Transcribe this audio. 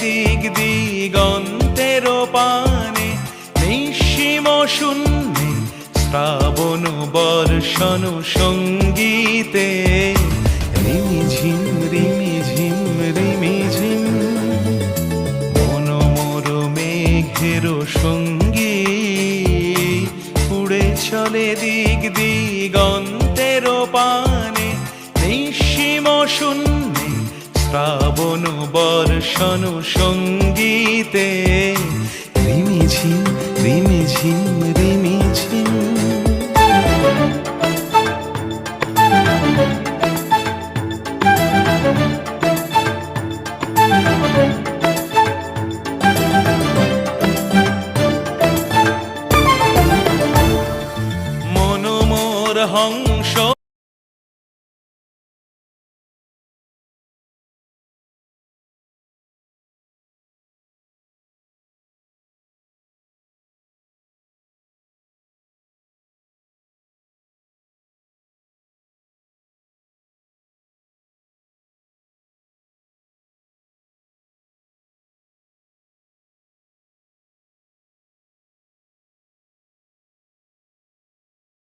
দিক দিগন্তের পানে, নিঃসীম শূন্যে শ্রাবণ বর্ষণ সঙ্গীতে। রিমিঝিম রিমিঝিম রিমিঝিম মন মোর মেঘের সঙ্গী, উড়ে চলে দিক দিগন্তের পানে, নিঃসীম শূন্যে শ্রাবণ বর্ষণ সঙ্গীতে। রিমিঝিম রিমিঝিম রিমি